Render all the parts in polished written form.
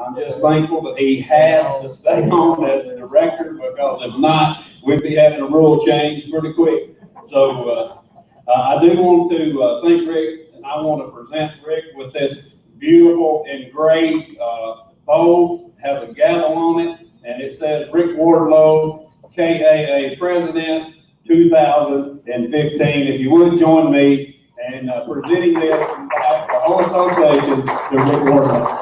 I'm just thankful that he has to stay on as a director, because if not, we'd be having a rule change pretty quick. So I do want to thank Rick, and I want to present Rick with this beautiful engraved bowl. Has a gavel on it, and it says Rick Wardlow, KAA President 2015. If you would join me in presenting this on behalf of the whole association to Rick Wardlow.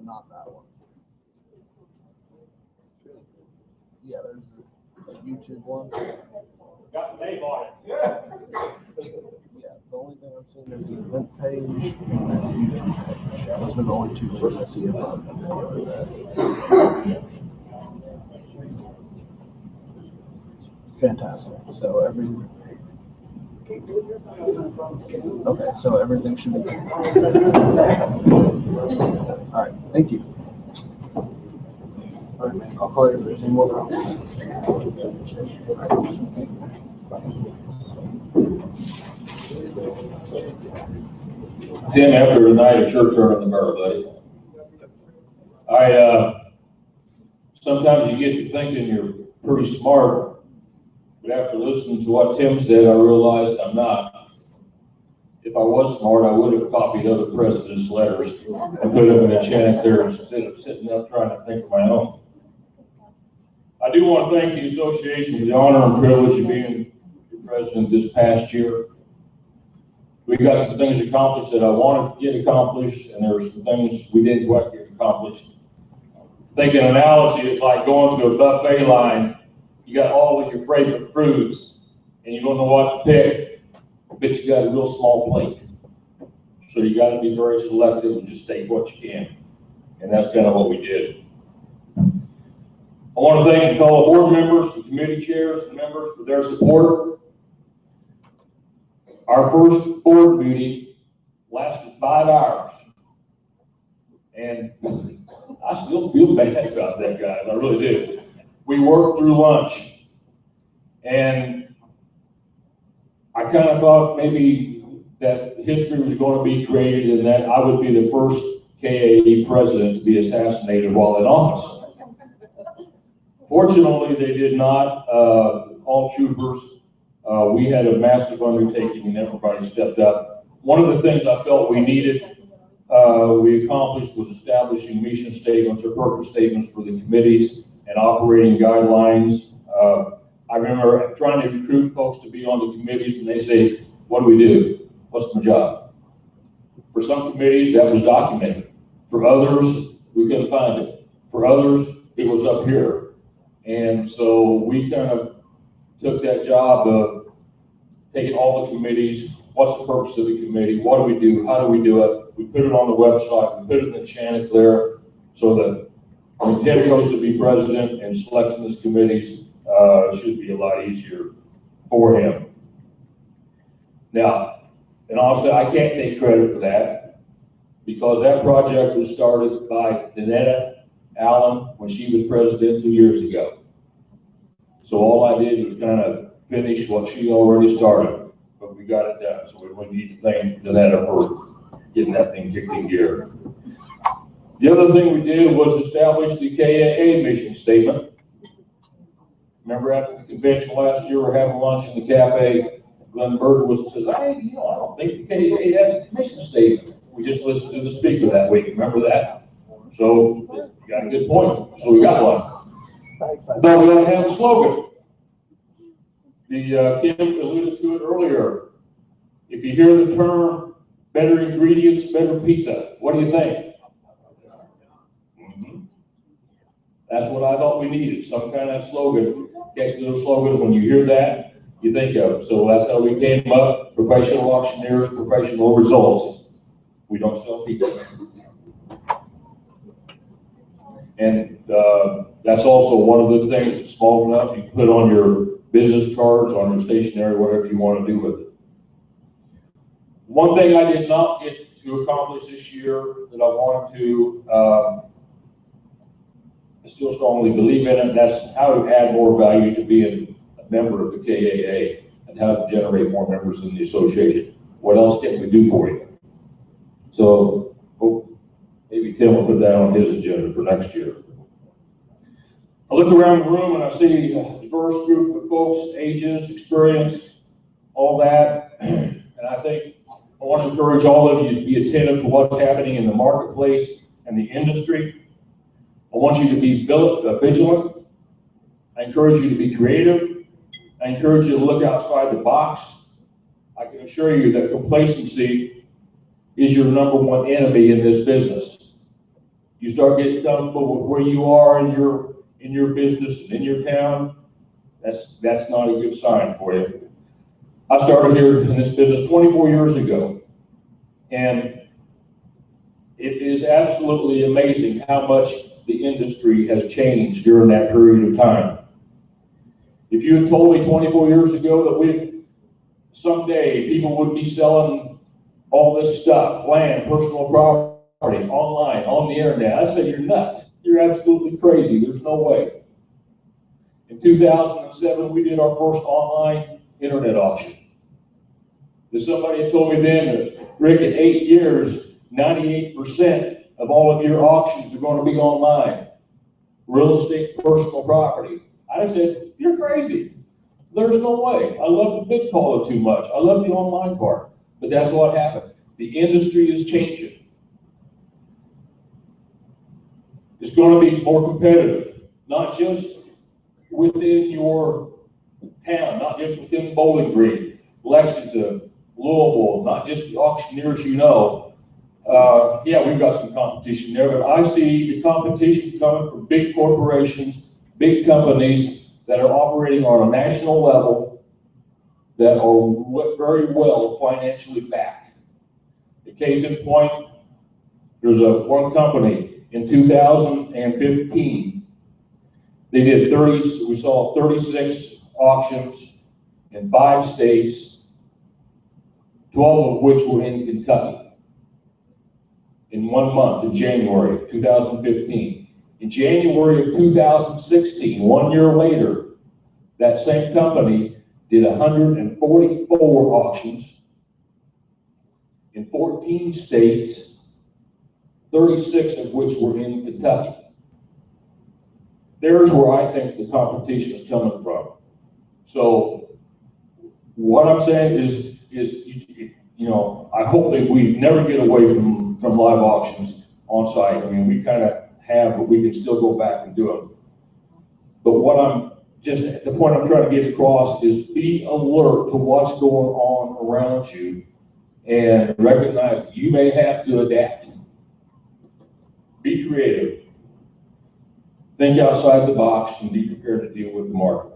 Not that one. Yeah, there's a YouTube one. Got the name on it. Yeah. Yeah, the only thing I'm seeing is the event page and the YouTube page. Those are the only two things I see about the video of that. Fantastic. So okay, so everything should be good. All right, thank you. All right, man, I'll call you if there's any more problems. Tim, after a night of church earning the bar, buddy. Sometimes you get to thinking you're pretty smart, but after listening to what Tim said, I realized I'm not. If I was smart, I would have copied other presidents' letters and put them in a chant there instead of sitting up trying to think of my own. I do want to thank the association for the honor and privilege of being your president this past year. We got some things accomplished that I wanted to get accomplished, and there were some things we didn't quite get accomplished. Thinking analogy is like going to a buffet line. You got all of your favorite foods, and you don't know what to pick, but you got a real small plate. So you got to be very selective and just take what you can. And that's kind of what we did. I want to thank all the board members, the committee chairs, and members for their support. Our first board meeting lasted 5 hours. And I still feel bad about that, guys. I really do. We worked through lunch. And I kind of thought maybe that history was going to be created and that I would be the first KAA president to be assassinated while in office. Fortunately, they did not. All troopers. We had a massive undertaking and everybody stepped up. One of the things I felt we needed, we accomplished, was establishing mission statements or purpose statements for the committees and operating guidelines. I remember trying to recruit folks to be on the committees, and they say, what do we do? What's my job? For some committees, that was documented. For others, we couldn't find it. For others, it was up here. And so we kind of took that job of taking all the committees, what's the purpose of the committee, what do we do, how do we do it? We put it on the website, we put it in the Chanticleer, so that when Tim goes to be president and selecting his committees, should be a lot easier for him. Now, and also I can't take credit for that because that project was started by Danetta Allen when she was president 2 years ago. So all I did was kind of finish what she already started, but we got it done. So we need to thank Danetta for getting that thing kicked in gear. The other thing we did was establish the KAA mission statement. Remember after the convention last year, we're having lunch in the cafe. Glenn Berger says, I don't think the KAA has a commission statement. We just listened to the speaker that week. Remember that? So you got a good point. So we got one. But we don't have a slogan. Kim alluded to it earlier. If you hear the term better ingredients, better pizza, what do you think? That's what I thought we needed, some kind of slogan. Catch the little slogan, when you hear that, you think of. So that's how we came up, professional auctioneers, professional results. We don't sell pizza. And that's also one of the things that's small enough you can put on your business cards, on your stationery, whatever you want to do with it. One thing I did not get to accomplish this year that I wanted to, I still strongly believe in it. That's how to add more value to being a member of the KAA and how to generate more members in the association. What else can we do for you? So maybe Tim will put that on his agenda for next year. I look around the room and I see a diverse group of folks, ages, experience, all that. And I think I want to encourage all of you to be attentive to what's happening in the marketplace and the industry. I want you to be vigilant. I encourage you to be creative. I encourage you to look outside the box. I can assure you that complacency is your number one enemy in this business. You start getting comfortable with where you are in your business and in your town, that's not a good sign for you. I started here in this business 24 years ago, and it is absolutely amazing how much the industry has changed during that period of time. If you had told me 24 years ago that someday people would be selling all this stuff, land, personal property, online, on the internet, I'd say you're nuts. You're absolutely crazy. There's no way. In 2007, we did our first online internet auction. If somebody had told me then that, Rick, in 8 years, 98% of all of your auctions are going to be online, real estate, personal property, I'd have said, you're crazy. There's no way. I love the big caller too much. I love the online part. But that's what happened. The industry is changing. It's going to be more competitive, not just within your town, not just within Bowling Green, Lexington, Louisville, not just the auctioneers you know. Yeah, we've got some competition there, but I see the competition coming from big corporations, big companies that are operating on a national level that are very well financially backed. The case in point, there's one company in 2015. They did we saw 36 auctions in 5 states, 12 of which were in Kentucky. In 1 month, in January of 2015. In January of 2016, 1 year later, that same company did 144 auctions in 14 states, 36 of which were in Kentucky. There's where I think the competition is coming from. So what I'm saying is you know, I hope that we never get away from live auctions on site. I mean, we kind of have, but we can still go back and do them. But the point I'm trying to get across is be alert to what's going on around you and recognize that you may have to adapt. Be creative. Think outside the box and be prepared to deal with the market.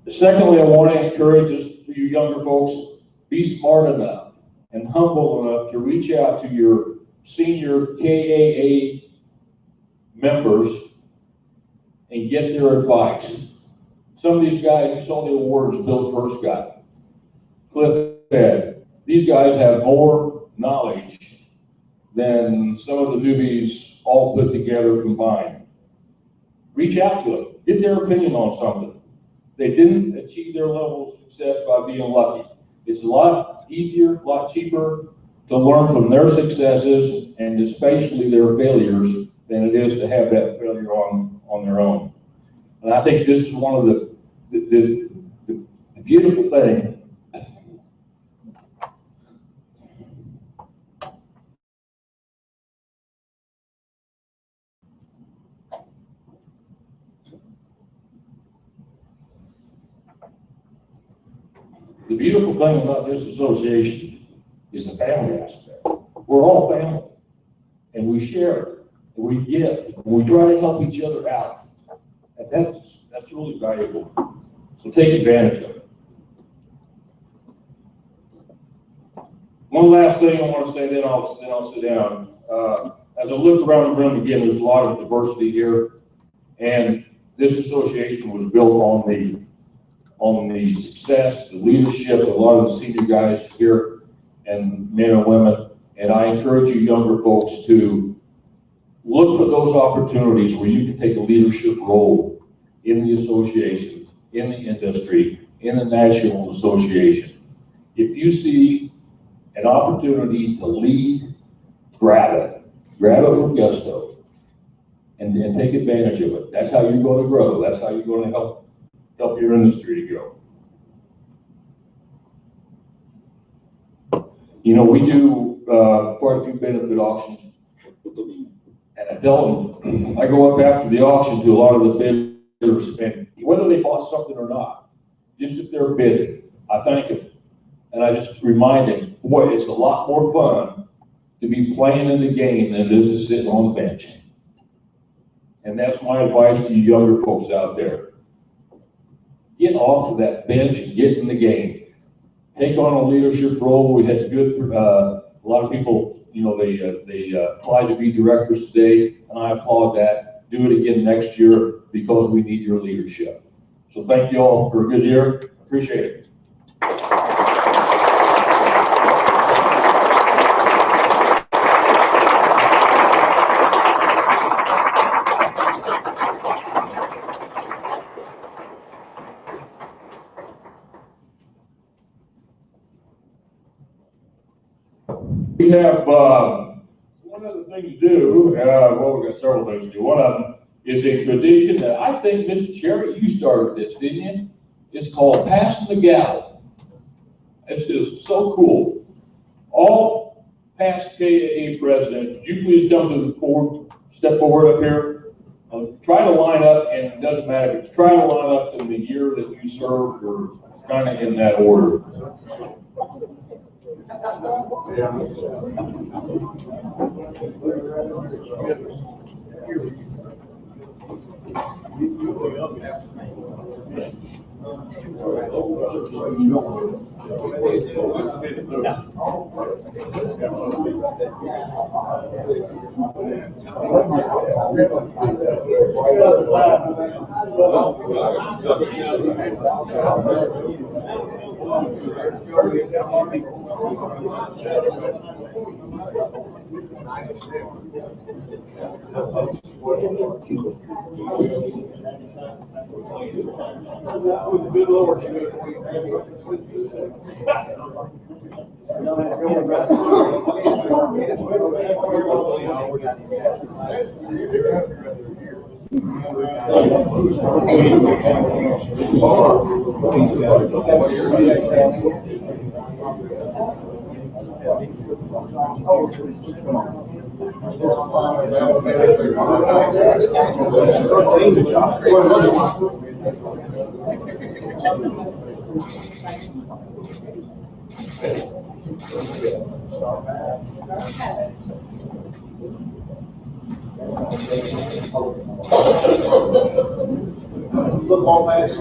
Secondly, I want to encourage us, for you younger folks, be smart enough and humble enough to reach out to your senior KAA members and get their advice. Some of these guys, you saw the awards Bill first got. Cliff Ed. These guys have more knowledge than some of the newbies all put together combined. Reach out to them. Get their opinion on something. They didn't achieve their level of success by being lucky. It's a lot easier, a lot cheaper to learn from their successes and especially their failures than it is to have that failure on their own. And I think this is one of the beautiful thing. The beautiful thing about this association is the family aspect. We're all family, and we share, and we give, and we try to help each other out. And that's really valuable. So take advantage of it. One last thing I want to say, then I'll sit down. As I look around the room again, there's a lot of diversity here, and this association was built on the success, the leadership of a lot of the senior guys here, and men and women. And I encourage you younger folks to look for those opportunities where you can take a leadership role in the associations, in the industry, in the national association. If you see an opportunity to lead, grab it with gusto, and take advantage of it. That's how you're going to grow. That's how you're going to help your industry to grow. You know, we do quite a few benefit auctions, and I tell them, I go up after the auction to a lot of the bidders, and whether they bought something or not, just if they're bidding, I thank them. And I just remind them, boy, it's a lot more fun to be playing in the game than it is to sit on the bench. And that's my advice to you younger folks out there. Get off of that bench and get in the game. Take on a leadership role. We had a lot of people, you know, they applied to be directors today, and I applaud that. Do it again next year because we need your leadership. So thank you all for a good year. Appreciate it. We have one other thing to do. Well, we've got several things to do. One of them is a tradition that I think, Mr. Cherry, you started this, didn't you? It's called passing the gavel. It's just so cool. All past KAA presidents, would you please come to the forward, step forward up here? Try to line up, and it doesn't matter, but try to line up in the year that you served, or kind of in that order. Good Lord. Football match.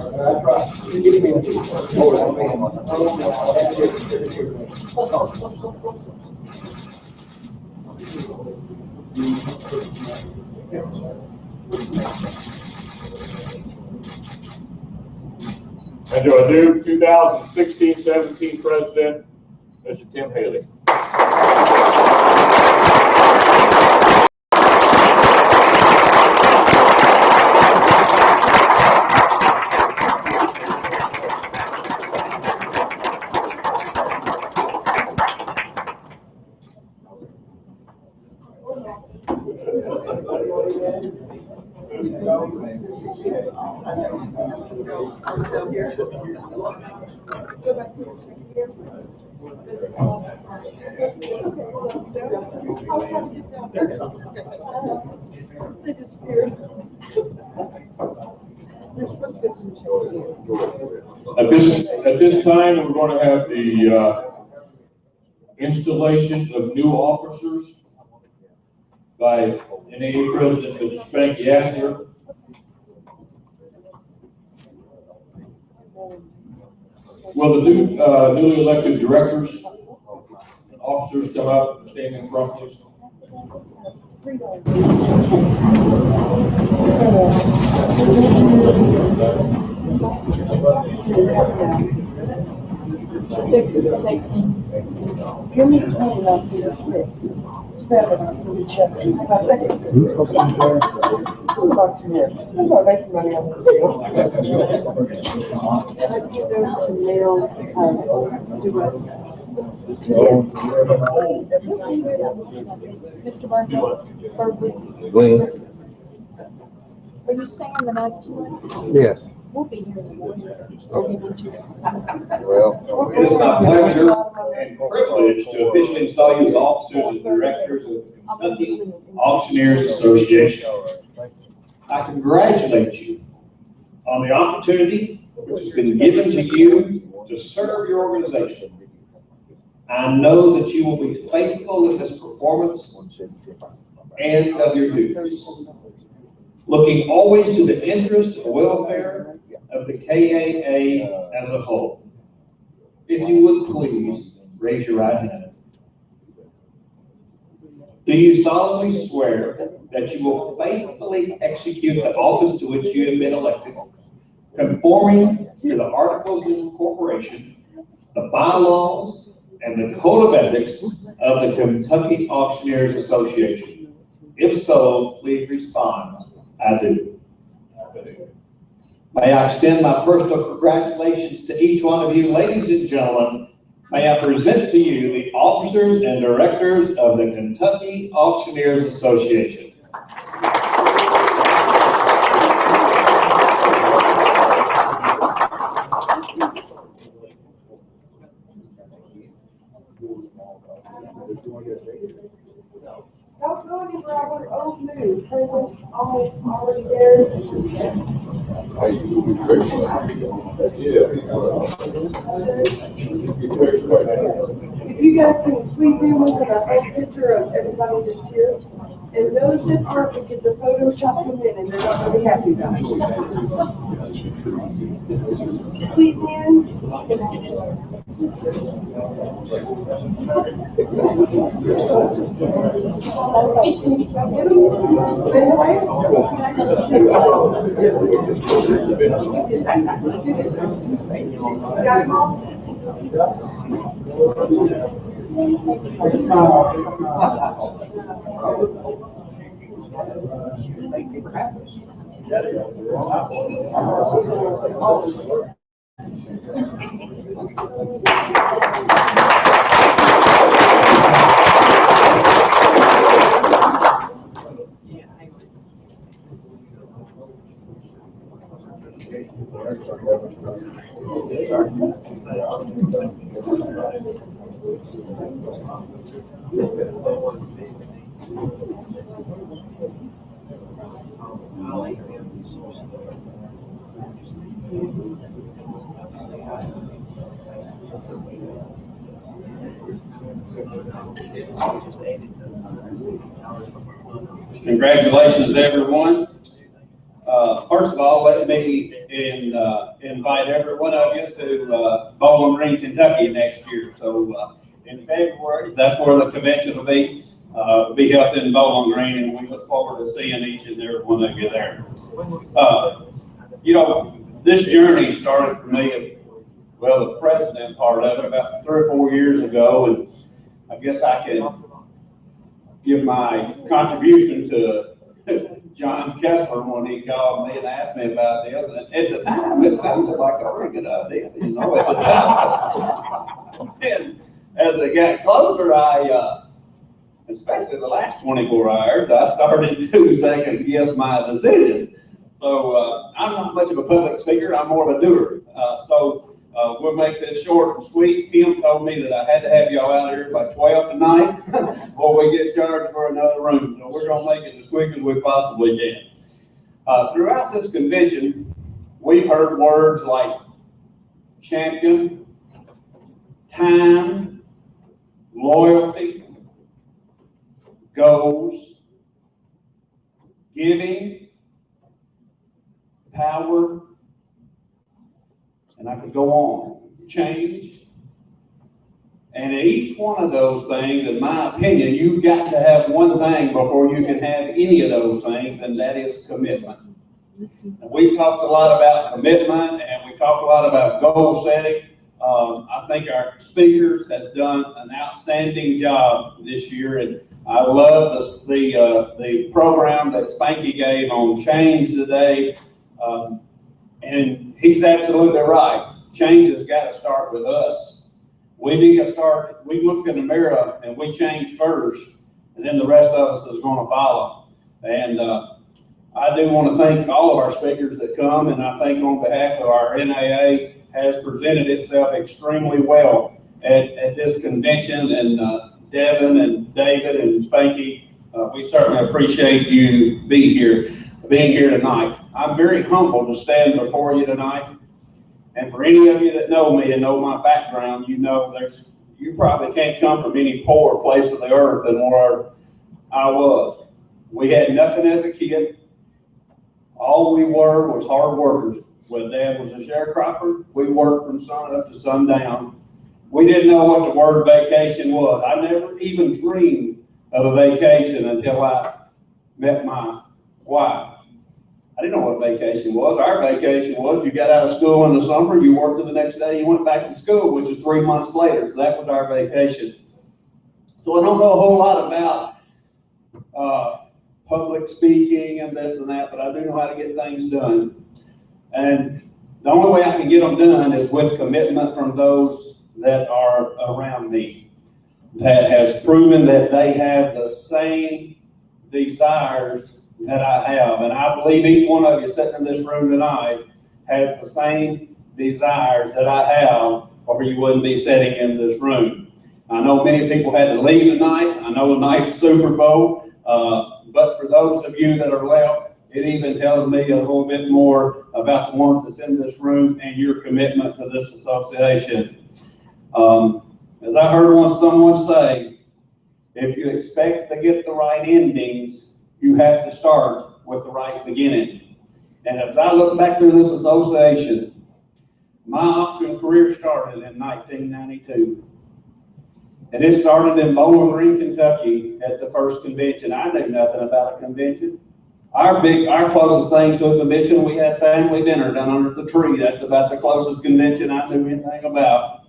And do I do 2016-17 President, Mr. Tim Haley. They disappeared. They're supposed to get them changed. At this time, we're going to have the installation of new officers by NAA President Mr. Spanky Asler. Will the newly elected directors and officers come up and stand in front, please? 6 is 18. Give me 20, and I'll see the 6. 7, I'll see the 7. How about that? I'm an auctioneer. I'm not making money on this deal. I can go to mail, do it. Mr. Barker, Glenn? are you staying the night tonight? Yes. We'll be here in the morning. Or we want to. Well, It is my pleasure and privilege to officially install you as officers and directors of the Kentucky Auctioneers Association. I congratulate you on the opportunity which has been given to you to serve your organization. I know that you will be faithful in this performance and of your duties, looking always to the interest and welfare of the KAA as a whole. If you would please raise your right hand. Do you solemnly swear that you will faithfully execute the office to which you have been elected, conforming to the Articles of Incorporation, the bylaws, and the Code of Ethics of the Kentucky Auctioneers Association? If so, please respond, I do. May I extend my personal congratulations to each one of you. Ladies and gentlemen, may I present to you the officers and directors of the Kentucky Auctioneers Association. Don't go anywhere, we're old news. Presents already there. If you guys can squeeze in with a whole picture of everybody that's here, and those that aren't, we get the Photoshop them in, and they're not gonna be happy about it. Squeeze in. Congratulations, everyone. First of all, let me invite every one of you to Bowling Green, Kentucky next year. So in February, that's where the convention will be held in Bowling Green, and we look forward to seeing each and every one of you there. You know, this journey started for me, well, the president part of it about 3 or 4 years ago, and I guess I can give my contribution to John Kessler when he called me and asked me about this. And at the time, it sounded like a pretty good idea, you know, at the time. And as it got closer, especially the last 24 hours, I started to second guess my decision. So I'm not much of a public speaker, I'm more of a doer. We'll make this short and sweet. Tim told me that I had to have y'all out here by 12 tonight or we get charged for another room. So we're gonna make it as quick as we possibly can. Throughout this convention, we've heard words like champion, time, loyalty, goals, giving, power, and I could go on, change. And in each one of those things, in my opinion, you've got to have one thing before you can have any of those things, and that is commitment. And we've talked a lot about commitment, and we talked a lot about goal setting. I think our speakers has done an outstanding job this year, and I love the program that Spanky gave on change today. And he's absolutely right. Change has got to start with us. We need to start. We look in the mirror and we change first, and then the rest of us is going to follow. And I do want to thank all of our speakers that come, and I think on behalf of our NAA has presented itself extremely well at this convention. And Devin and David and Spanky, we certainly appreciate you being here tonight. I'm very humbled to stand before you tonight. And for any of you that know me and know my background, you know you probably can't come from any poorer place of the earth than where I was. We had nothing as a kid. All we were was hard workers. When Dad was a sharecropper, we worked from sun up to sundown. We didn't know what the word vacation was. I never even dreamed of a vacation until I met my wife. I didn't know what vacation was. Our vacation was you got out of school in the summer, you worked the next day, you went back to school, which was 3 months later. So that was our vacation. So I don't know a whole lot about public speaking and this and that, but I do know how to get things done. And the only way I can get them done is with commitment from those that are around me, that has proven that they have the same desires that I have. And I believe each one of you sitting in this room tonight has the same desires that I have, or you wouldn't be sitting in this room. I know many people had to leave tonight. I know tonight's Super Bowl, but for those of you that are left, it even tells me a little bit more about the ones that's in this room and your commitment to this association. As I heard someone say, if you expect to get the right endings, you have to start with the right beginning. And as I look back through this association, my auction career started in 1992. And it started in Bowling Green, Kentucky at the first convention. I knew nothing about a convention. Our closest thing to a convention, we had family dinner down under the tree. That's about the closest convention I knew anything about.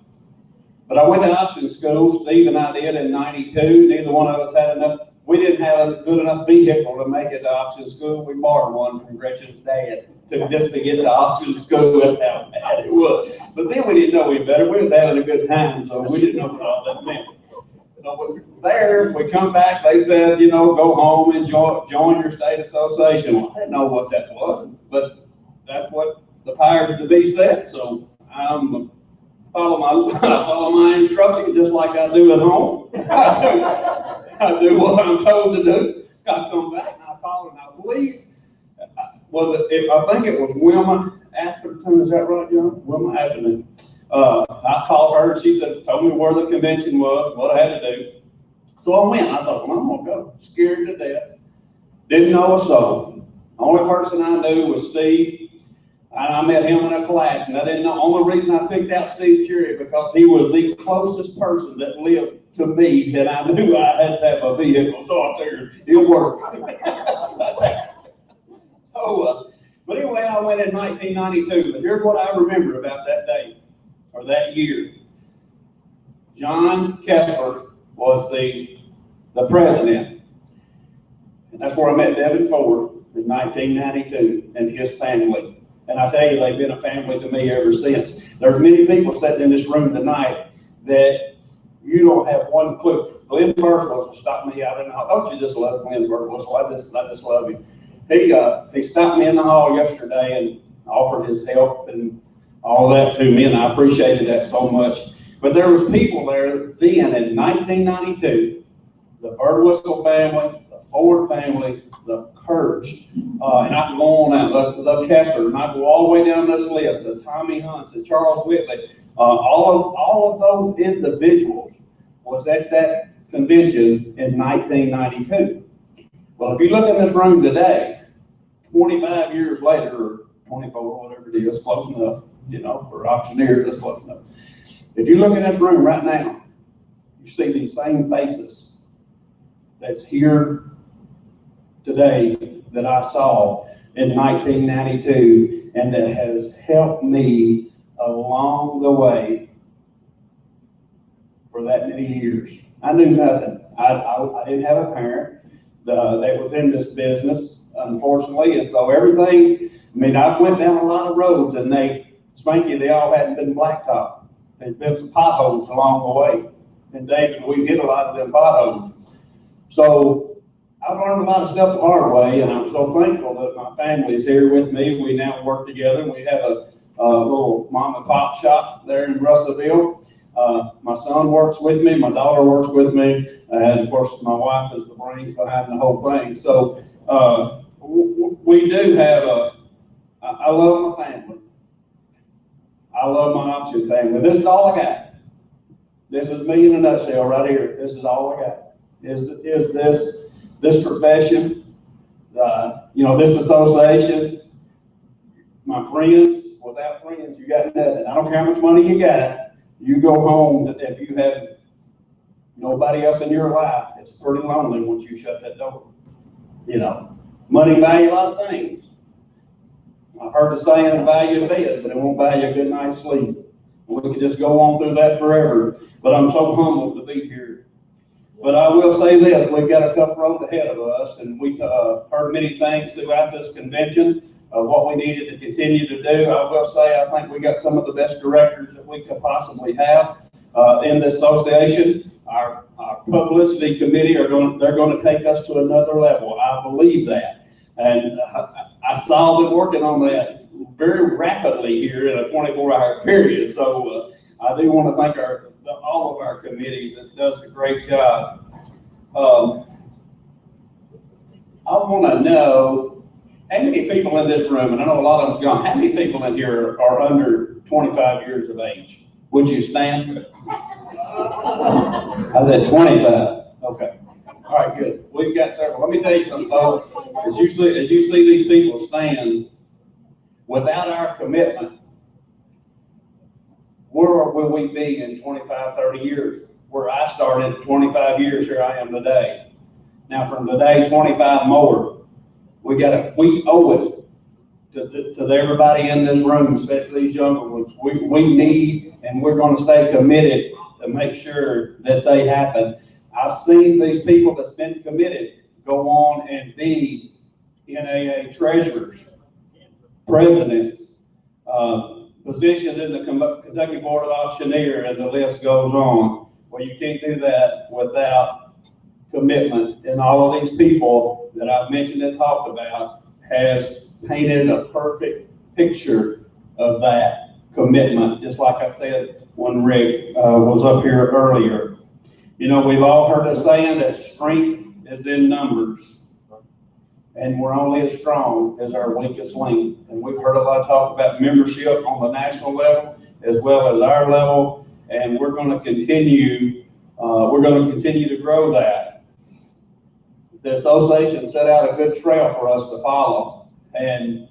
But I went to auction school. Steve and I did in 92. Neither one of us had enough. We didn't have a good enough vehicle to make it to auction school. We borrowed one from Gretchen's dad just to get to auction school. That's how bad it was. But then we didn't know any better. We was having a good time, so we didn't know what all that meant. So there, we come back, they said, go home and join your state association. Well, I didn't know what that was, but that's what the powers to be said. So I'm follow my instructions just like I do at home. I do what I'm told to do. I come back and I call and I believe, I think it was Wilma Atherton, is that right, John? Wilma Atherton. I called her and she told me where the convention was, what I had to do. So I went. I thought, well, I'm going to go. Scared to death. Didn't know a soul. The only person I knew was Steve. And I met him in a class, and I didn't know. The only reason I picked out Steve Cherry because he was the closest person that lived to me that I knew I had to have a vehicle. So I figured it'll work. But anyway, I went in 1992. But here's what I remember about that day or that year. John Kessler was the president. And that's where I met Devin Ford in 1992 and his family. And I tell you, they've been a family to me ever since. There's many people sitting in this room tonight that you don't have one clue. Glenn Burstall stopped me out in the hall. Don't you just love Glenn Burstall? I just love him. He stopped me in the hall yesterday and offered his help and all that to me, and I appreciated that so much. But there was people there then in 1992, the Bird Whistle family, the Ford family, the Kurtz, and I can go on out, the Kessler, and I go all the way down this list, the Tommy Hunts, the Charles Whitley, all of those individuals was at that convention in 1992. Well, if you look in this room today, 25 years later, or 24, whatever it is, close enough, for auctioneers, that's close enough. If you look in this room right now, you see these same faces that's here today that I saw in 1992 and that has helped me along the way for that many years. I knew nothing. I didn't have a parent that was in this business, unfortunately, and so everything, I mean, I went down a lot of roads and they all hadn't been blacktop. There's been some potholes along the way. And David, we hit a lot of them potholes. So I've learned a lot of stuff the hard way, and I'm so thankful that my family is here with me. We now work together. We have a little mom and pop shop there in Russellville. My son works with me, my daughter works with me, and of course my wife is the brains behind the whole thing. So we do have I love my family. I love my auction family. This is all I got. This is me in a nutshell right here. This is all I got. Is this profession, this association, my friends. Without friends, you got nothing. I don't care how much money you got. You go home, if you have nobody else in your life, it's pretty lonely once you shut that door. Money buys a lot of things. I've heard the saying, value a bed, but it won't buy you a good night's sleep. We could just go on through that forever, but I'm so humbled to be here. But I will say this, we've got a tough road ahead of us, and we've heard many things throughout this convention of what we needed to continue to do. I will say, I think we got some of the best directors that we could possibly have in this association. Our publicity committee, they're going to take us to another level. I believe that. And I saw them working on that very rapidly here in a 24-hour period. So I do want to thank all of our committees that does a great job. I want to know how many people in this room, and I know a lot of them's gone, how many people in here are under 25 years of age? Would you stand? I said 25. Okay. All right, good. We've got several. Let me tell you something, folks. As you see these people stand, without our commitment, where will we be in 25, 30 years? Where I started 25 years, here I am today. Now from today, 25 more. We owe it to everybody in this room, especially these younger ones. We need, and we're going to stay committed to make sure that they happen. I've seen these people that's been committed go on and be NAA treasurers, presidents, positions in the Kentucky Board of Auctioneer, and the list goes on. Well, you can't do that without commitment, and all of these people that I've mentioned and talked about has painted a perfect picture of that commitment, just like I said when Rick was up here earlier. We've all heard the saying that strength is in numbers, and we're only as strong as our weakest link. And we've heard a lot of talk about membership on the national level as well as our level, and we're going to continue to grow that. The association set out a good trail for us to follow, and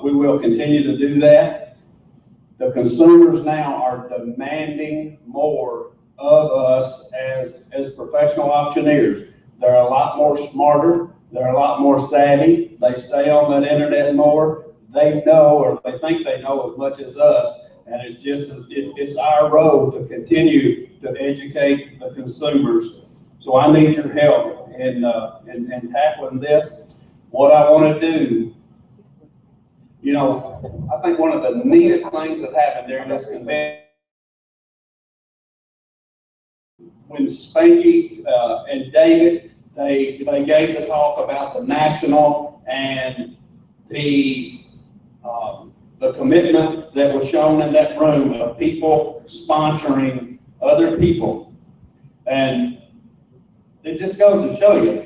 we will continue to do that. The consumers now are demanding more of us as professional auctioneers. They're a lot more smarter. They're a lot more savvy. They stay on that internet more. They know, or they think they know as much as us, and it's our role to continue to educate the consumers. So I need your help in tackling this. What I want to do, I think one of the neatest things that happened during this convention, when Spanky and David, they gave the talk about the national and the commitment that was shown in that room of people sponsoring other people. And it just goes to show you,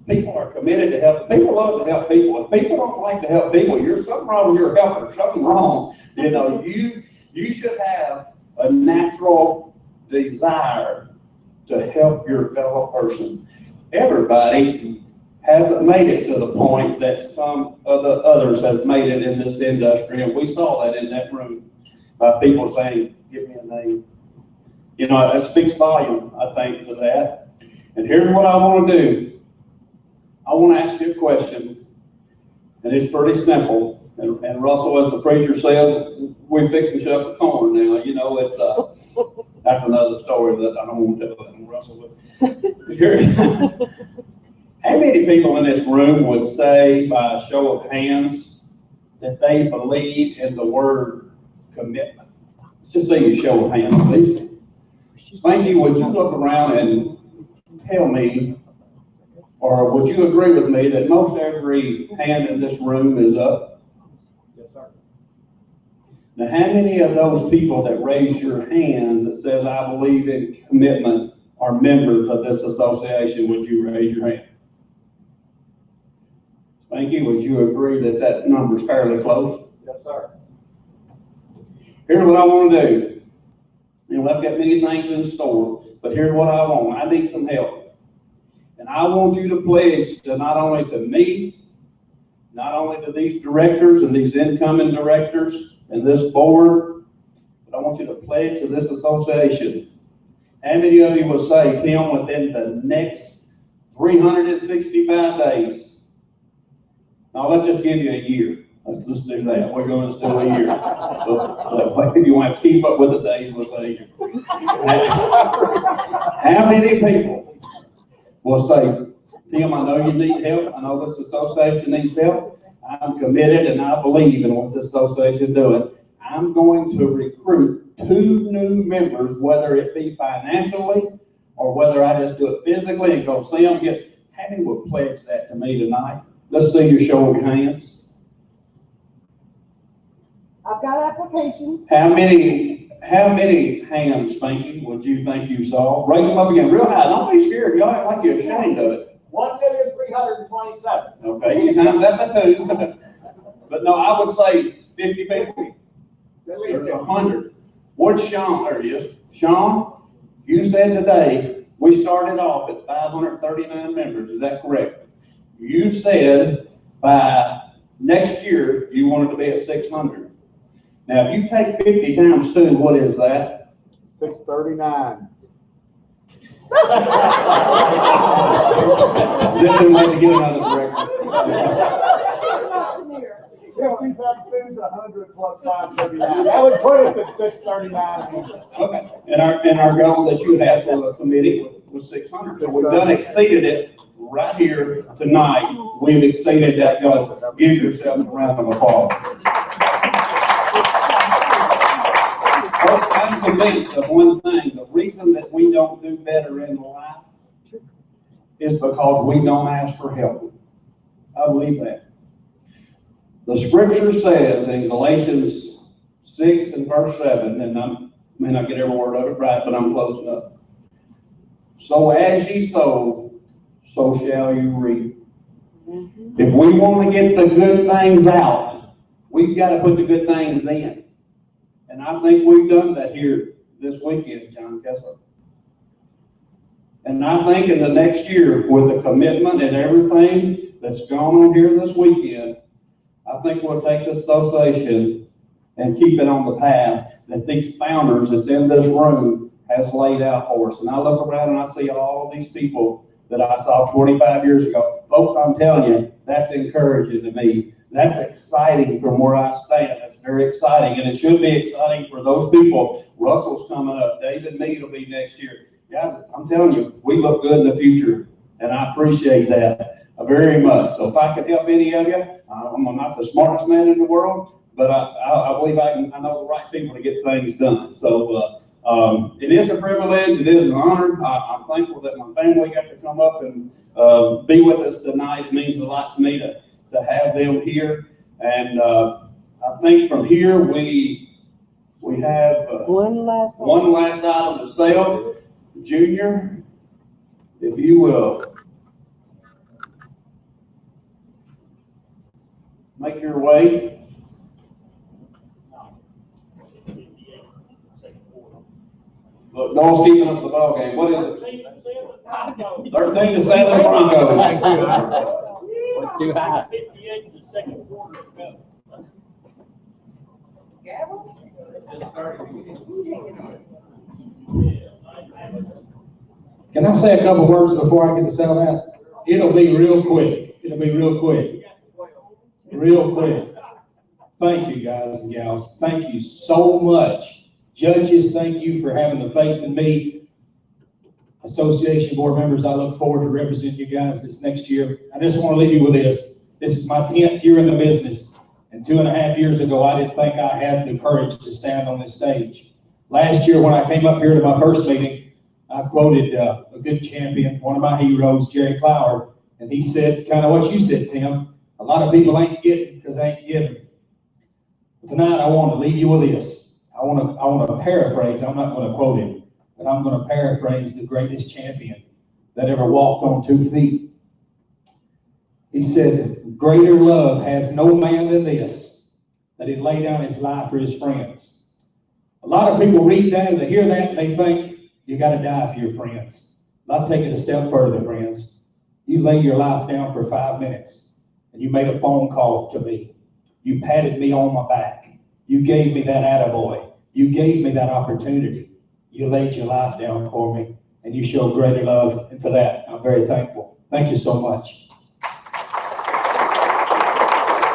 people are committed to help. People love to help people. If people don't like to help people, you're something wrong with your helper, something wrong. You should have a natural desire to help your fellow person. Everybody hasn't made it to the point that some of the others have made it in this industry, and we saw that in that room by people saying, give me a name. That speaks volume, I think, to that. And here's what I want to do. I want to ask you a question, and it's pretty simple, And Russell, as the preacher said, we're fixing to shut the corn now, you know, it's, that's another story that I don't want to tell that one, Russell. But here, how many people in this room would say, by a show of hands, that they believe in the word commitment? Let's just say you show of hands, please. Spanky, would you look around and tell me, or would you agree with me that most every hand in this room is up? Yes, sir. Now, how many of those people that raise your hands that says, I believe in commitment, are members of this association? Would you raise your hand? Spanky, would you agree that that number's fairly close? Yes, sir. Here's what I want to do. You know, I've got many things in store, but here's what I want. I need some help. And I want you to pledge to not only to me, not only to these directors and these incoming directors and this board, but I want you to pledge to this association. How many of you will say, Tim, within the next 365 days? Now, let's just give you a year. Let's just do that. We're going to do a year. So, if you want to keep up with the days, we'll say a year. How many people will say, Tim, I know you need help. I know this association needs help. I'm committed and I believe in what this association is doing. I'm going to recruit 2 new members, whether it be financially or whether I just do it physically and go see them. How many will pledge that to me tonight? Let's see your show of hands. I've got applications. How many hands, Spanky, would you think you saw? Raise them up again real high. Don't be scared. Y'all act like you're ashamed of it. 1,327,000. Okay, you times that by 2. But no, I would say 50 people. There's 100. Where's Sean? There he is. Sean, you said today we started off at 539 members. Is that correct? You said by next year you wanted to be at 600. Now, if you take 50 times 2, what is that? 639. Just a way to get another direction. Auctioneer. 50 times 2 is 100 plus 539. That would put us at 639. Okay, and our goal that you had for the committee was 600. So we've done exceeded it right here tonight. We've exceeded that goal. Give yourselves a round of applause. Folks, I'm convinced of one thing. The reason that we don't do better in life is because we don't ask for help. I believe that. The scripture says in Galatians 6 and verse 7, and I may not get every word of it right, but I'm close enough. So as ye sow, so shall you reap. If we want to get the good things out, we've got to put the good things in. And I think we've done that here this weekend, John Kessler. And I think in the next year, with the commitment and everything that's gone on here this weekend, I think we'll take this association and keep it on the path that these founders that's in this room has laid out for us. And I look around and I see all these people that I saw 25 years ago. Folks, I'm telling you, that's encouraging to me. That's exciting from where I stand. That's very exciting, and it should be exciting for those people. Russell's coming up. David Mead will be next year. Guys, I'm telling you, we look good in the future, and I appreciate that very much. So if I could help any of you, I'm not the smartest man in the world, but I believe I know the right people to get things done. So it is a privilege. It is an honor. I'm thankful that my family got to come up and be with us tonight. It means a lot to me to have them here. And I think from here we have one last item to sell. Junior, if you will make your way. Look, Noel's keeping up the ball game. What is it? 13-7 Broncos. What's too high? 58 in the second quarter ago. Can I say a couple words before I get to sell that? It'll be real quick. It'll be real quick. Real quick. Thank you, guys and gals. Thank you so much. Judges, thank you for having the faith in me. Association board members, I look forward to representing you guys this next year. I just want to leave you with this. This is my 10th year in the business, and 2.5 years ago, I didn't think I had the courage to stand on this stage. Last year, when I came up here to my first meeting, I quoted a good champion, one of my heroes, Jerry Clower, and he said kind of what you said, Tim. A lot of people ain't getting because they ain't giving. Tonight, I want to leave you with this. I want to paraphrase. I'm not going to quote him, but I'm going to paraphrase the greatest champion that ever walked on 2 feet. He said, greater love has no man than this, that he lay down his life for his friends. A lot of people read that and they hear that and they think, you got to die for your friends. I'll take it a step further, friends. You lay your life down for 5 minutes and you made a phone call to me. You patted me on my back. You gave me that attaboy. You gave me that opportunity. You laid your life down for me, and you showed greater love, and for that, I'm very thankful. Thank you so much.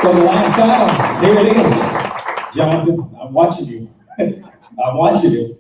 So the last item, here it is. Jonathan, I'm watching you. I'm watching you.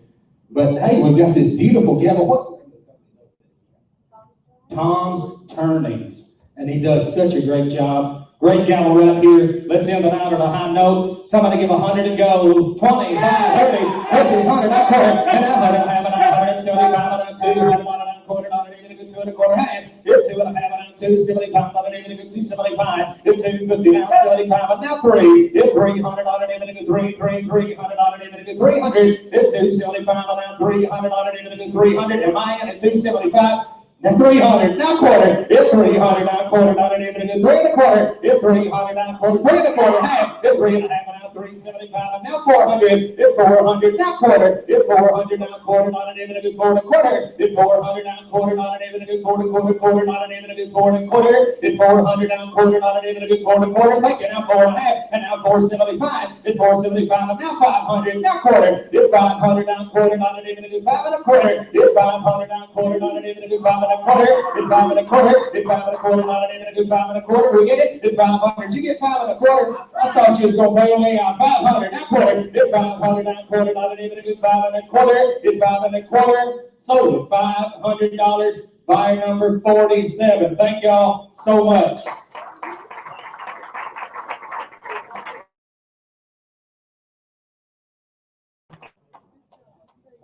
But hey, we've got this beautiful gavel. What's the name of the company? Tom's Turnings. And he does such a great job. Great gavel right here. Let's end the night on a high note. Somebody give 100 and go. 20, 30, 100, not quarter. And 100, have an 175, 2, 1 quarter, not even a good 2 1/4 hand. It's 2 1/2, 2, 75, not even a good 275. It's 250 now, 75, now 3. It's 300, not even a good 300, not even a good 300. It's 275, now 300, not even a good 300. Am I in at 275? Now 300, now quarter. It's 300, now quarter, not even a good 3 1/4. It's 300, now quarter, 3 1/4 half. It's 3 1/2, now 375, now 400. It's 400, now quarter. It's 400, now quarter, not even a good 4 1/4. It's 400, now quarter, not even a good 4 1/4, not even a good 4 1/4. It's 400, now quarter, not even a good 4 1/4. Thank you, now 4 1/2, and now 475. It's 475, now 500, now quarter. It's 500, now quarter, not even a good 5 1/4. It's 500, now quarter, not even a good 5 1/4. It's 5 1/4. It's 5 1/4. Not even a good 5 1/4. We get it. It's 500. You get 5 1/4. I thought you was gonna bail me out. 500. Not quarter. It's 500. Not quarter. Not even a good 5 1/4. It's 5 1/4. Sold $500. Buyer number 47. Thank y'all so much.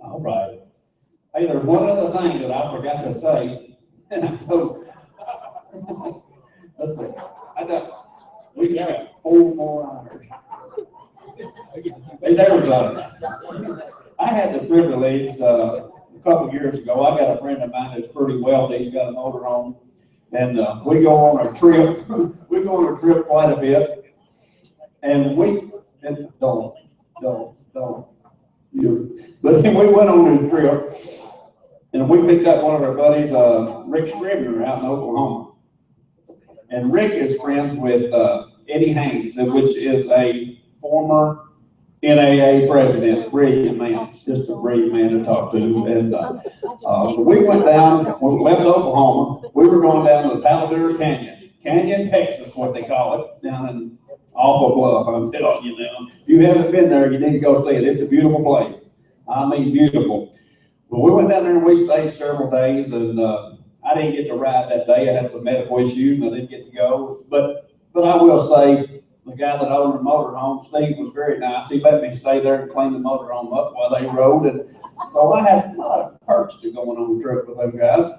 All right. Hey, there's one other thing that I forgot to say, and I told, let's see, I thought, we got 4 more hours. Hey, there we go. I had the privilege, a couple of years ago, I got a friend of mine that's pretty wealthy, he's got a motorhome, and we go on a trip, we go on a trip quite a bit, and don't. But then we went on this trip, and we picked up one of our buddies, Rick Scribner, out in Oklahoma. And Rick is friends with Eddie Haynes, which is a former NAA president, brilliant man, just a brilliant man to talk to. And so we went down, we left Oklahoma, we were going down to the Taladera Canyon, Texas, what they call it, down in Awful Bluff, I'm telling you now. If you haven't been there, you need to go see it. It's a beautiful place. I mean, beautiful. Well, we went down there and we stayed several days, and I didn't get to ride that day. I had some medical issues and I didn't get to go. But I will say, the guy that owned the motorhome, Steve, was very nice. He let me stay there and clean the motorhome up while they rode. And so I had a lot of perks to going on the trip with those guys.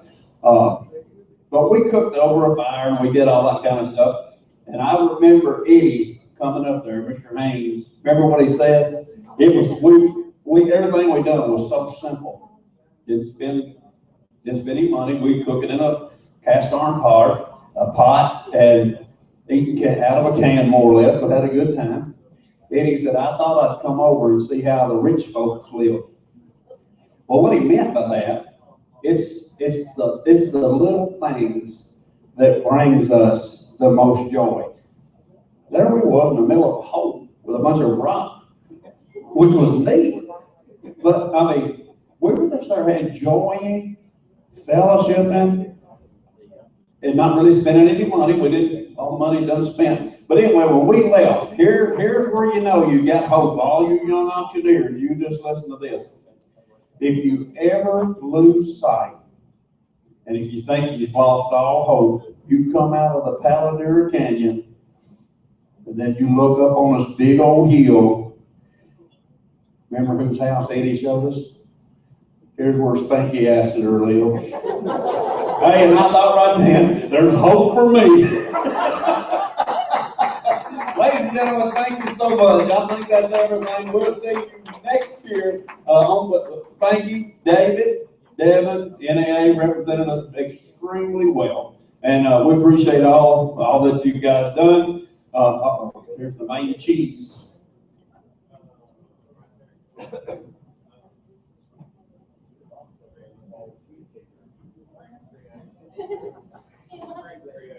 But we cooked over a fire and we did all that kind of stuff. And I remember Eddie coming up there, Mr. Haynes. Remember what he said? It was, everything we done was so simple. Didn't spend any money. We cooked it in a cast iron pot, and eating out of a can more or less, but had a good time. Eddie said, I thought I'd come over and see how the rich folks live. Well, what he meant by that, it's the little things that brings us the most joy. There we was in the middle of a hole with a bunch of rock, which was neat. But I mean, we were just there enjoying, fellowshipping, and not really spending any money. We didn't, all the money done spent. But anyway, when we left, here's where you know you got hope. All you young auctioneers, you just listen to this. If you ever lose sight, and if you think you've lost all hope, you come out of the Paladera Canyon, and then you look up on this big old hill. Remember whose house Eddie showed us? Here's where Spanky Acid lives. Hey, and I thought right then, there's hope for me. Ladies and gentlemen, thank you so much. I think that's everything. We'll see you next year on Spanky, David, Devin, NAA represented us extremely well. And we appreciate all that you guys done. Here's the main cheese.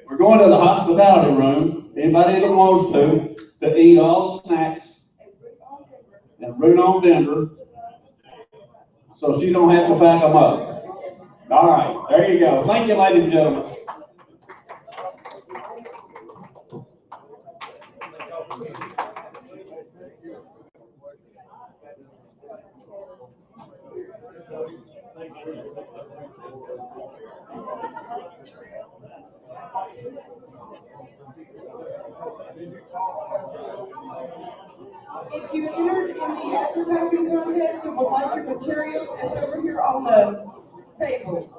We're going to the hospitality room. Anybody that wants to eat all the snacks and root on Denver, so she don't have to pack them up. All right, there you go. Thank you, ladies and gentlemen. If you entered in the advertising contest and would like your material, it's over here on the table.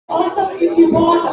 Also, if you want